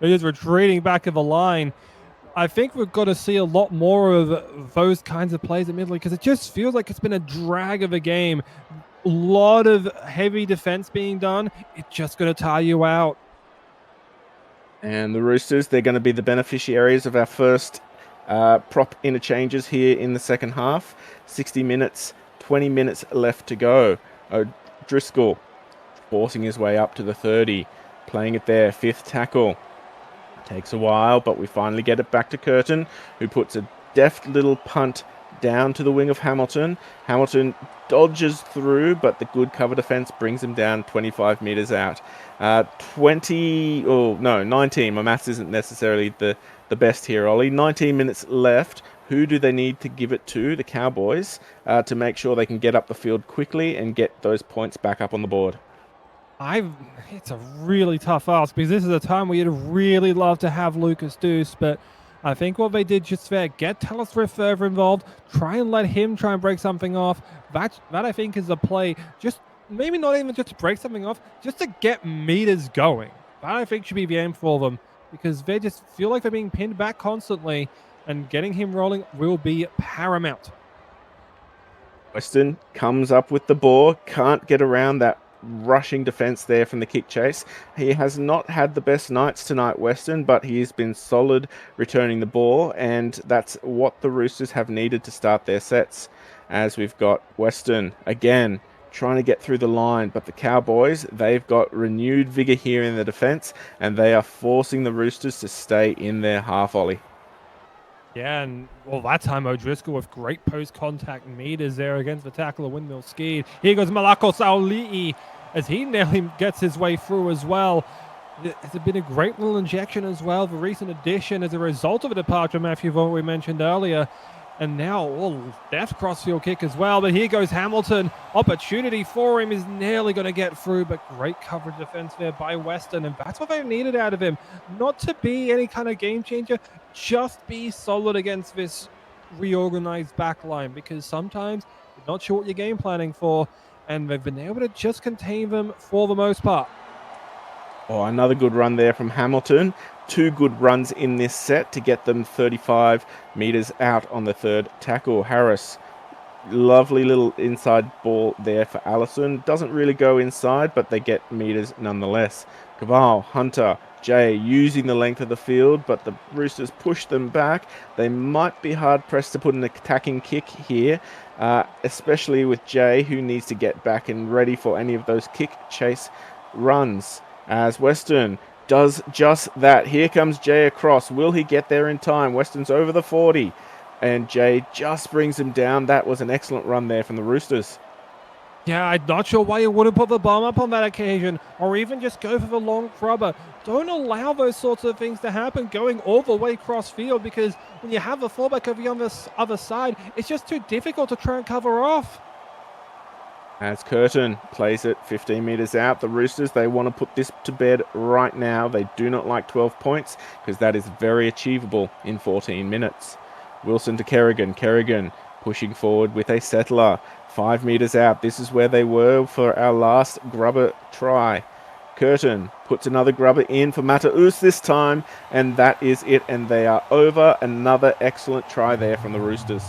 just retreating back of the line. I think we've got to see a lot more of those kinds of plays admittedly, because it just feels like it's been a drag of a game. A lot of heavy defense being done. It's just going to tire you out. And the Roosters, they're going to be the beneficiaries of our first prop interchanges here in the second half. 60 minutes, 20 minutes left to go. O'Driscoll forcing his way up to the 30, playing it there, fifth tackle. Takes a while, but we finally get it back to Curtin, who puts a deft little punt down to the wing of Hamilton. Hamilton dodges through, but the good cover defense brings him down 25 meters out. 19. My maths isn't necessarily the best here, Ollie. 19 minutes left. Who do they need to give it to? The Cowboys, to make sure they can get up the field quickly and get those points back up on the board. It's a really tough ask, because this is a time where you'd really love to have Lucas Deuce, but I think what they did just there, get Tallis Riff further involved, try and let him try and break something off. That I think is a play, just maybe not even just to break something off, just to get meters going. That I think should be the aim for them, because they just feel like they're being pinned back constantly, and getting him rolling will be paramount. Weston comes up with the ball, can't get around that rushing defense there from the kick chase. He has not had the best nights tonight, Weston, but he has been solid returning the ball, and that's what the Roosters have needed to start their sets. As we've got Weston again trying to get through the line, but the Cowboys, they've got renewed vigor here in the defense, and they are forcing the Roosters to stay in their half, Ollie. Yeah, and well, that time O'Driscoll with great post-contact meters there against the tackle of Windmill Skied. Here goes Malako Sauli'i as he nearly gets his way through as well. It's been a great little injection as well, the recent addition as a result of a departure, Matthew Vaughan, we mentioned earlier. And now, left crossfield kick as well. But here goes Hamilton. Opportunity for him, is nearly going to get through, but great coverage defense there by Western. And that's what they needed out of him. Not to be any kind of game changer, just be solid against this reorganized back line, because sometimes you're not sure what you're game planning for. And they've been able to just contain them for the most part. Oh, another good run there from Hamilton. 2 good runs in this set to get them 35 meters out on the third tackle. Harris, lovely little inside ball there for Allison. Doesn't really go inside, but they get meters nonetheless. Cabal, Hunter, Jay using the length of the field, but the Roosters push them back. They might be hard pressed to put an attacking kick here, especially with Jay, who needs to get back and ready for any of those kick chase runs. As Western does just that. Here comes Jay across. Will he get there in time? Western's over the 40. And Jay just brings him down. That was an excellent run there from the Roosters. Yeah, I'm not sure why you wouldn't put the bomb up on that occasion, or even just go for the long grubber. Don't allow those sorts of things to happen going all the way cross field, because when you have the fullback over on the other side, it's just too difficult to try and cover off. As Curtin plays it 15 meters out, the Roosters, they want to put this to bed right now. They do not like 12 points because that is very achievable in 14 minutes. Wilson to Kerrigan. Kerrigan pushing forward with a settler. 5 meters out. This is where they were for our last grubber try. Curtin puts another grubber in for Mataus this time, and that is it. And they are over. Another excellent try there from the Roosters.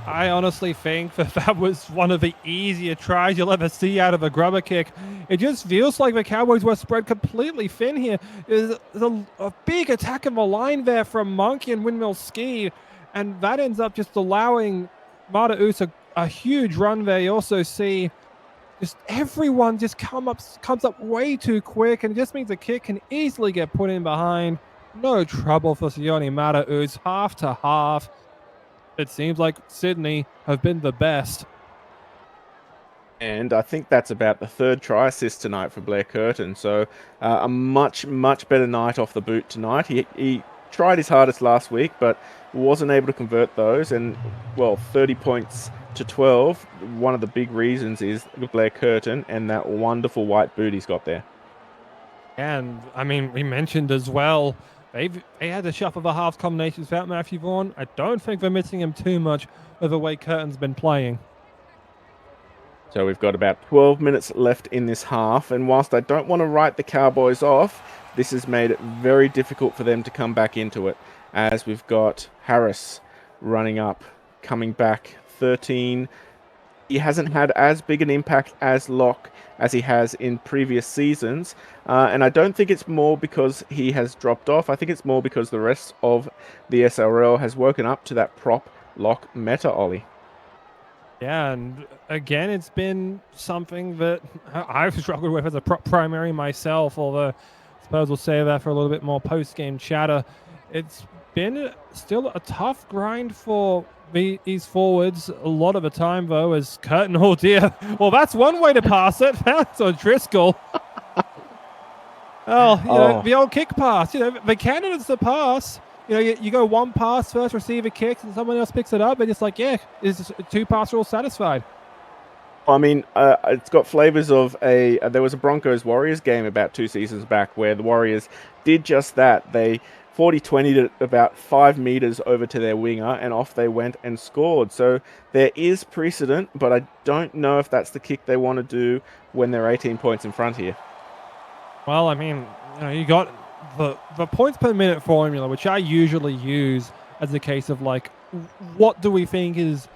I honestly think that was one of the easier tries you'll ever see out of a grubber kick. It just feels like the Cowboys were spread completely thin here. There's a big attack in the line there from Monkey and Windmill Ski, and that ends up just allowing Mataus a huge run there. You also see just everyone just comes up way too quick, and it just means the kick can easily get put in behind. No trouble for Sione Mataus, half to half. It seems like Sydney have been the best. And I think that's about the 3rd try assist tonight for Blair Curtin. So a much, much better night off the boot tonight. He tried his hardest last week, but wasn't able to convert those. And, well, 30 points to 12. One of the big reasons is Blair Curtin and that wonderful white boot he's got there. And, I mean, we mentioned as well, they had to shuffle the half combinations without Matthew Vaughan. I don't think they're missing him too much with the way Curtin's been playing. So we've got about 12 minutes left in this half. And whilst I don't want to write the Cowboys off, this has made it very difficult for them to come back into it. As we've got Harris running up, coming back 13. He hasn't had as big an impact as Locke as he has in previous seasons. And I don't think it's more because he has dropped off. I think it's more because the rest of the SRL has woken up to that prop Locke meta, Ollie. Yeah, and again, it's been something that I've struggled with as a prop primary myself, although I suppose we'll save that for a little bit more post-game chatter. It's been still a tough grind for these forwards a lot of the time, though, as Curtin, oh dear. Well, that's one way to pass it. That's O'Driscoll. The old kick pass. The candidates to pass. You go one pass first, receiver kicks, and someone else picks it up. They're just like, yeah, is 2 pass rule satisfied? I mean, it's got flavors of there was a Broncos-Warriors game about 2 seasons back where the Warriors did just that. They 40-20'd it about 5 meters over to their winger, and off they went and scored. So there is precedent, but I don't know if that's the kick they want to do when they're 18 points in front here. Well, I mean, you got the points per minute formula, which I usually use as a case of like, what do we think is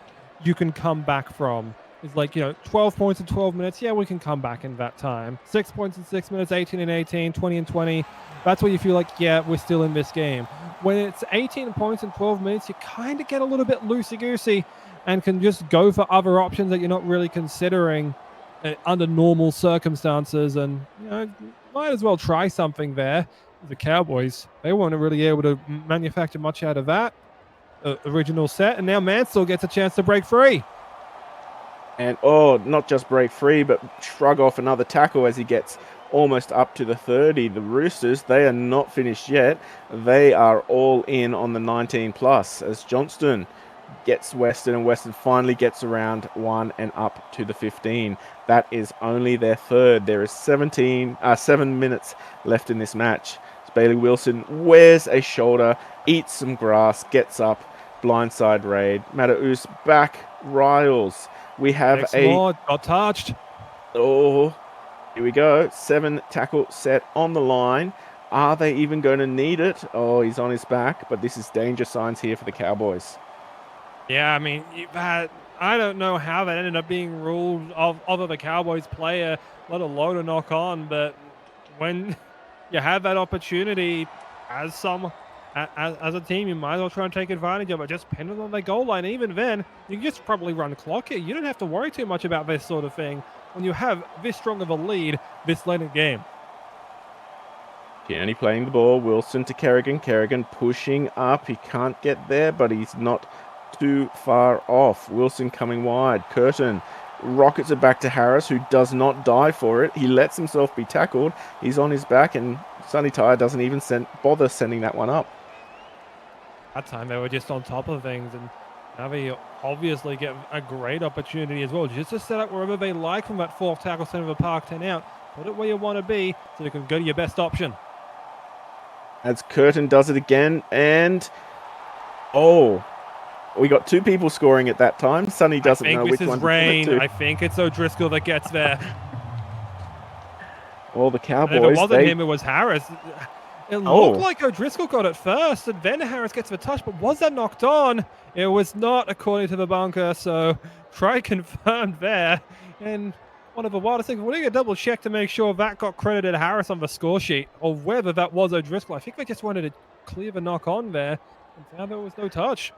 you can come back from? It's like, 12 points in 12 minutes. Yeah, we can come back in that time. 6 points in 6 minutes, 18 and 18, 20 and 20. That's where you feel like, yeah, we're still in this game. When it's 18 points in 12 minutes, you kind of get a little bit loosey-goosey and can just go for other options that you're not really considering under normal circumstances. And, might as well try something there. The Cowboys, they weren't really able to manufacture much out of that original set. And now Mansell gets a chance to break free. And, not just break free, but shrug off another tackle as he gets almost up to the 30. The Roosters, they are not finished yet. They are all in on the 19 plus as Johnston gets Western, and Western finally gets around one and up to the 15. That is only their third. There is 7 minutes left in this match. Bailey Wilson wears a shoulder, eats some grass, gets up, blindside raid. Mataus back, Riles. We have got touched. Oh, here we go. 7 tackle set on the line. Are they even going to need it? Oh, he's on his back, but this is danger signs here for the Cowboys. Yeah, I mean, I don't know how that ended up being ruled of the Cowboys player, let alone a knock on, but when you have that opportunity as a team, you might as well try and take advantage of it. Just pin them on their goal line. Even then, you can just probably run clock here. You don't have to worry too much about this sort of thing when you have this strong of a lead this late in the game. Kearney playing the ball. Wilson to Kerrigan. Kerrigan pushing up. He can't get there, but he's not too far off. Wilson coming wide. Curtin rockets it back to Harris, who does not die for it. He lets himself be tackled. He's on his back, and Sonny Tyre doesn't even bother sending that one up. That time they were just on top of things, and now they obviously get a great opportunity as well, just to set up wherever they like from that fourth tackle center of the park 10 out. Put it where you want to be so you can go to your best option. As Curtin does it again, and oh, we got 2 people scoring at that time. Sonny doesn't know which one to put it to. I think it's O'Driscoll that gets there. Well, the Cowboys... If it wasn't him, it was Harris. It looked like O'Driscoll got it first, and then Harris gets the touch, but was that knocked on? It was not, according to the bunker, so try confirmed there. And one of the wildest things, we're going to double check to make sure that got credited Harris on the score sheet, or whether that was O'Driscoll. I think they just wanted to clear the knock on there, and found there was no touch.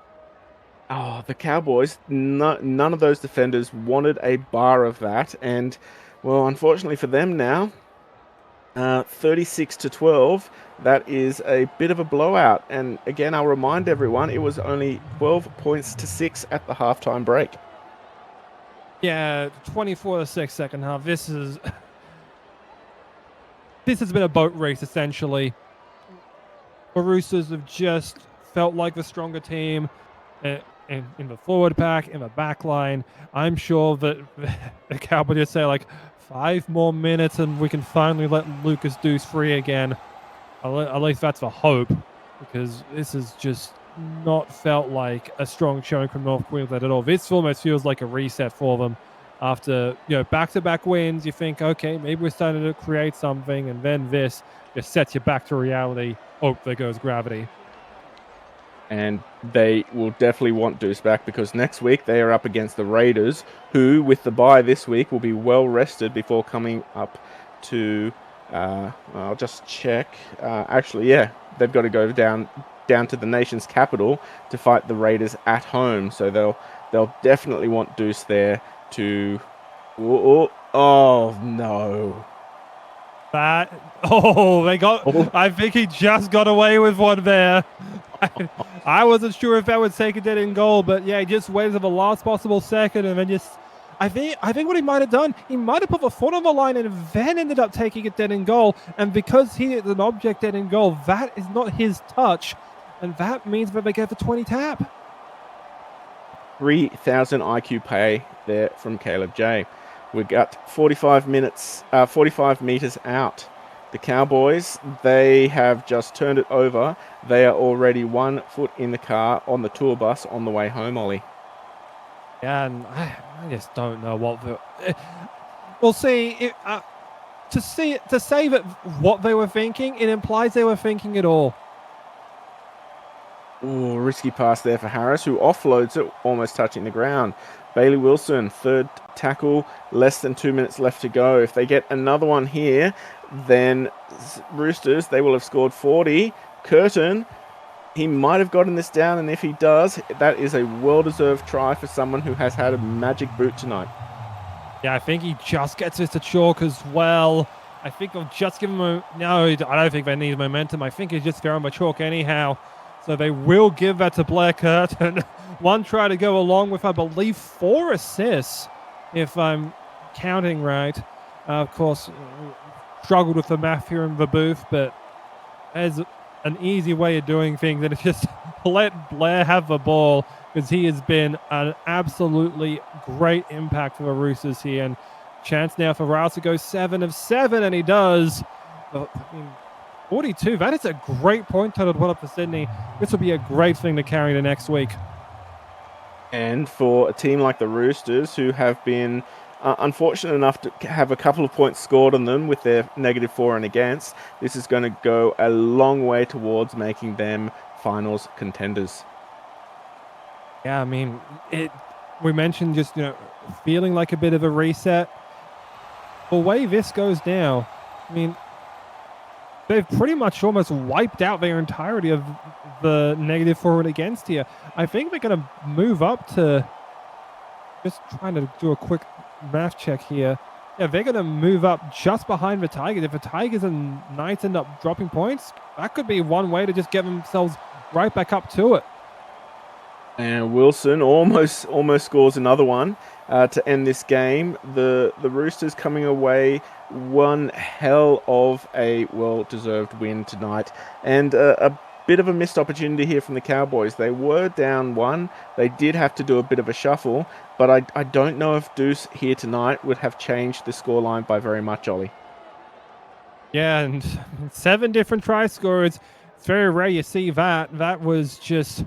Oh, the Cowboys, none of those defenders wanted a bar of that. And, well, unfortunately for them now, 36-12, that is a bit of a blowout. And again, I'll remind everyone, it was only 12 points to 6 at the halftime break. Yeah, 24-6 second half. This has been a boat race, essentially. The Roosters have just felt like the stronger team. In the forward pack, in the back line. I'm sure that the Cowboys just say, like, 5 more minutes and we can finally let Lucas Deuce free again. At least that's the hope, because this has just not felt like a strong showing from North Queensland at all. This almost feels like a reset for them. After, back-to-back wins, you think, okay, maybe we're starting to create something, and then this just sets you back to reality. Oh, there goes gravity. And they will definitely want Deuce back, because next week they are up against the Raiders, who, with the bye this week, will be well rested before coming up to... I'll just check. Actually, yeah, they've got to go down to the nation's capital to fight the Raiders at home. So they'll definitely want Deuce there to... Oh no. I think he just got away with one there. I wasn't sure if that would take a dead in goal, but yeah, he just waited for the last possible second, and then just... I think what he might have done, he might have put the foot on the line and then ended up taking it dead in goal. And because he is an object dead in goal, that is not his touch, and that means that they get the 20 tap. 3,000 IQ pay there from Caleb J. We've got 45 meters out. The Cowboys, they have just turned it over. They are already 1 foot in the car on the tour bus on the way home, Ollie. Yeah, and I just don't know what the... We'll see. To say that what they were thinking, it implies they were thinking it all. Ooh, risky pass there for Harris, who offloads it, almost touching the ground. Bailey Wilson, third tackle, less than 2 minutes left to go. If they get another one here, then Roosters, they will have scored 40. Curtin, he might have gotten this down, and if he does, that is a well-deserved try for someone who has had a magic boot tonight. Yeah, I think he just gets this to chalk as well. I think they'll just give him No, I don't think they need momentum. I think he's just throwing the chalk anyhow. So they will give that to Blair Curtin. One try to go along with, I believe, 4 assists, if I'm counting right. Of course, struggled with the math here in the booth, but there's an easy way of doing things, and it's just let Blair have the ball, because he has been an absolutely great impact for the Roosters here. And chance now for Rouse to go 7 of 7, and he does. Well, I mean, 42, that is a great point total to put up for Sydney. This will be a great thing to carry to next week. And for a team like the Roosters, who have been unfortunate enough to have a couple of points scored on them with their -4 and against, this is going to go a long way towards making them finals contenders. Yeah, I mean, we mentioned just, feeling like a bit of a reset. The way this goes now, I mean, they've pretty much almost wiped out their entirety of the -4 and against here. I think they're going to move up to, just trying to do a quick math check here. Yeah, they're going to move up just behind the Tigers. If the Tigers and Knights end up dropping points, that could be one way to just get themselves right back up to it. And Wilson almost scores another one to end this game. The Roosters coming away one hell of a well-deserved win tonight, and a bit of a missed opportunity here from the Cowboys. They were down 1. They did have to do a bit of a shuffle, but I don't know if Deuce here tonight would have changed the scoreline by very much, Ollie. Yeah, and 7 different try scorers. It's very rare you see that. That was just...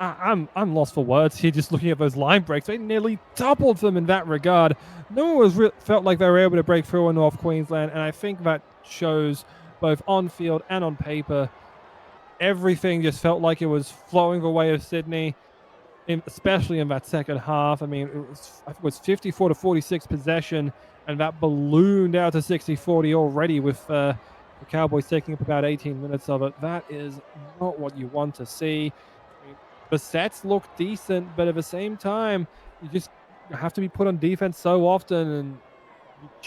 I'm lost for words here just looking at those line breaks. They nearly doubled them in that regard. No one was felt like they were able to break through in North Queensland, and I think that shows both on field and on paper. Everything just felt like it was flowing away of Sydney, especially in that second half. I mean, it was 54 to 46 possession, and that ballooned out to 60-40 already with the Cowboys taking up about 18 minutes of it. That is not what you want to see. I mean, the sets look decent, but at the same time, you just have to be put on defense so often, and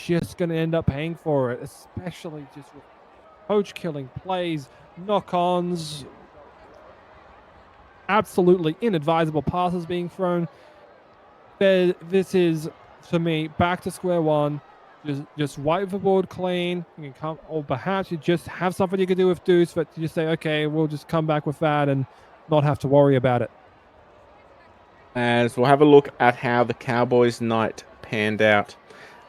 you're just going to end up paying for it, especially just with coach-killing plays, knock-ons, absolutely inadvisable passes being thrown. This is, for me, back to square one. Just wipe the board clean. You can come, or perhaps you just have something you can do with Deuce, but you just say, okay, we'll just come back with that and not have to worry about it. As we'll have a look at how the Cowboys night panned out.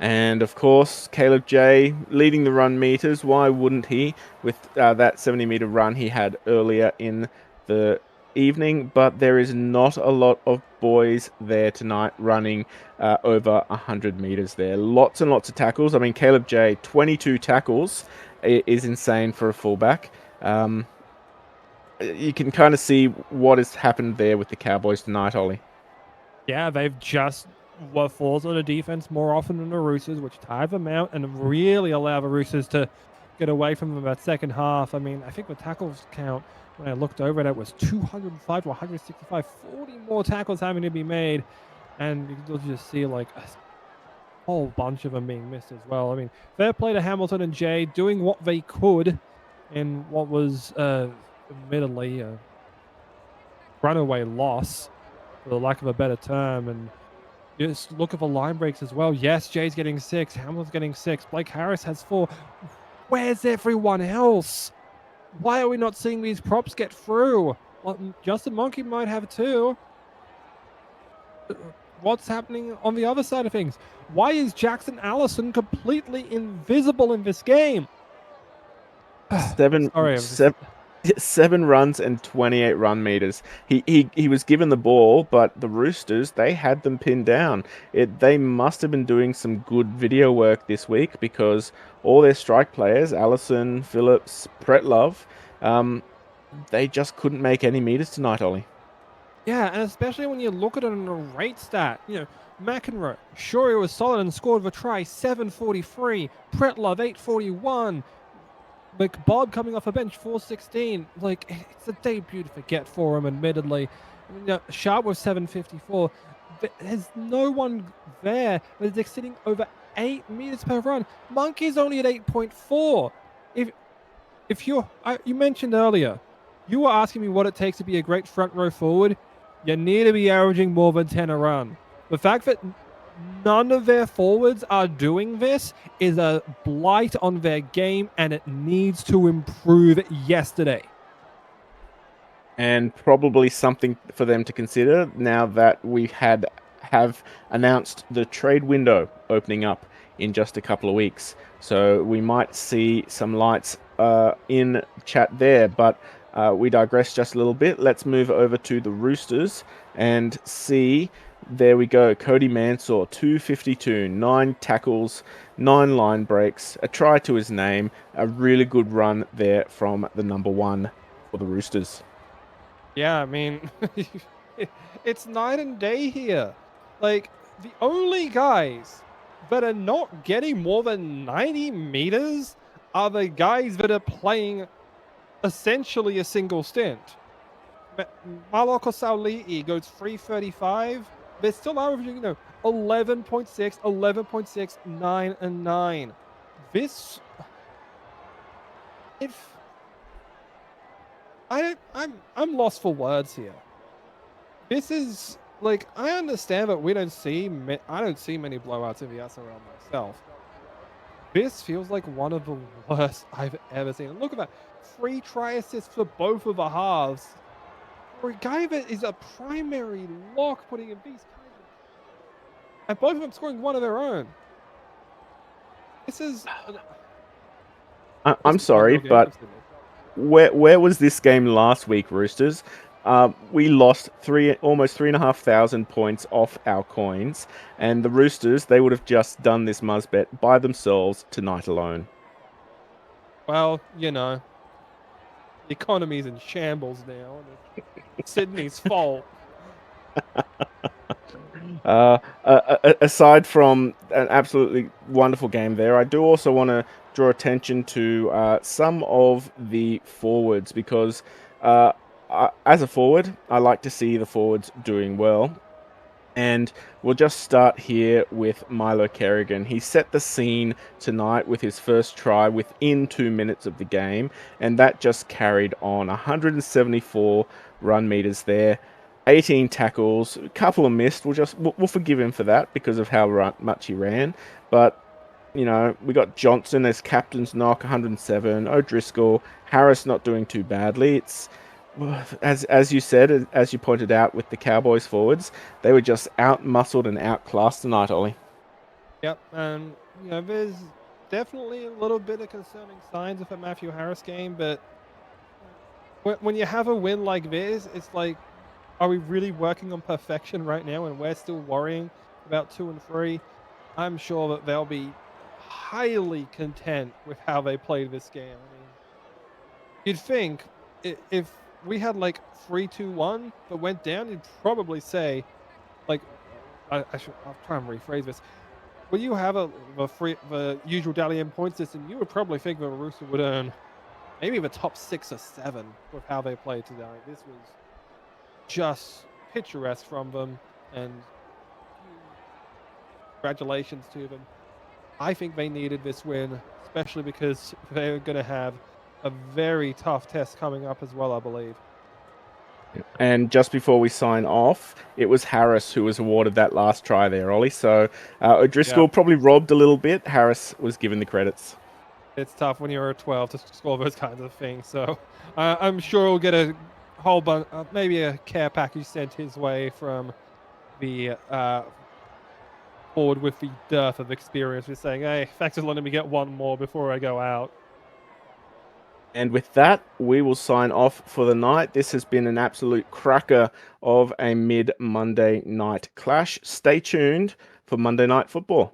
And of course, Caleb J leading the run meters. Why wouldn't he, with that 70-meter run he had earlier in the evening? But there is not a lot of boys there tonight running over 100 meters there. Lots and lots of tackles. I mean, Caleb J, 22 tackles is insane for a fullback. You can kind of see what has happened there with the Cowboys tonight, Ollie. Yeah, they've just falls on the defense more often than the Roosters, which tire them out and really allow the Roosters to get away from them that second half. I mean, I think the tackles count, when I looked over it was 205 to 165, 40 more tackles having to be made, and you'll just see like a whole bunch of them being missed as well. I mean, fair play to Hamilton and Jay doing what they could in what was admittedly a runaway loss, for the lack of a better term. And just look at the line breaks as well. Yes, Jay's getting 6. Hamilton's getting 6. Blake Harris has 4. Where's everyone else? Why are we not seeing these props get through? Well, Justin Monkey might have 2. What's happening on the other side of things? Why is Jackson Allison completely invisible in this game? 7 runs and 28 run meters. He was given the ball, but the Roosters, they had them pinned down. They must have been doing some good video work this week, because all their strike players, Allison, Phillips, Pretlove, they just couldn't make any meters tonight, Ollie. Yeah, and especially when you look at it on a rate stat. McEnroe, sure, he was solid and scored the try, 743. Pretlove, 841. McBob coming off a bench, 416. Like, it's a debut to forget for him, admittedly. Sharp was 754. There's no one there that's exceeding over 8 meters per run. Monkey's only at 8.4. If you mentioned earlier, you were asking me what it takes to be a great front row forward. You need to be averaging more than 10 a run. The fact that none of their forwards are doing this is a blight on their game, and it needs to improve yesterday. And probably something for them to consider now that we have announced the trade window opening up in just a couple of weeks. So we might see some lights in chat there, but we digress just a little bit. Let's move over to the Roosters and see. There we go. Cody Mansour, 252, 9 tackles, 9 line breaks, a try to his name. A really good run there from the number 1 for the Roosters. Yeah, I mean, it's night and day here. Like, the only guys that are not getting more than 90 meters are the guys that are playing essentially a single stint. Maloko Sauli'i goes 335. They're still averaging, 11.6, 11.6, 9, and 9. This, if I'm lost for words here. This is like, I understand that I don't see many blowouts in the SRL myself. This feels like one of the worst I've ever seen. And look at that, 3 try assists for both of the halves. For a guy that is a primary lock, putting in these kinds of, and both of them scoring one of their own. This is. I'm sorry, but where was this game last week, Roosters? We lost almost 3,500 points off our coins, and the Roosters, they would have just done this Muzbet by themselves tonight alone. Well, the economy's in shambles now, and it's Sydney's fault. Aside from an absolutely wonderful game there, I do also want to draw attention to some of the forwards because as a forward, I like to see the forwards doing well. And we'll just start here with Milo Kerrigan. He set the scene tonight with his first try within 2 minutes of the game, and that just carried on. 174 run meters there, 18 tackles, a couple of missed. We'll forgive him for that because of how much he ran. But we got Johnson as captain's knock, 107. O'Driscoll, Harris not doing too badly. It's as you said, as you pointed out with the Cowboys forwards, they were just out-muscled and outclassed tonight, Ollie. Yep, and there's definitely a little bit of concerning signs of a Matthew Harris game, but when you have a win like this, it's like, are we really working on perfection right now, and we're still worrying about 2 and 3? I'm sure that they'll be highly content with how they played this game. I mean, you'd think if we had like 3-2-1 that went down, you'd probably say, like, I'll try and rephrase this. When you have the usual Dalian point system, you would probably think that a Rooster would earn maybe the top 6 or 7 with how they played today. This was just picturesque from them, and congratulations to them. I think they needed this win, especially because they're going to have a very tough test coming up as well, I believe. And just before we sign off, it was Harris who was awarded that last try there, Ollie. So O'Driscoll probably robbed a little bit. Harris was given the credits. It's tough when you're a 12 to score those kinds of things. So I'm sure we'll get a whole bunch, maybe a care package sent his way from the forward with the dearth of experience. We're saying, hey, thanks for letting me get one more before I go out. And with that, we will sign off for the night. This has been an absolute cracker of a mid-Monday night clash. Stay tuned for Monday Night Football.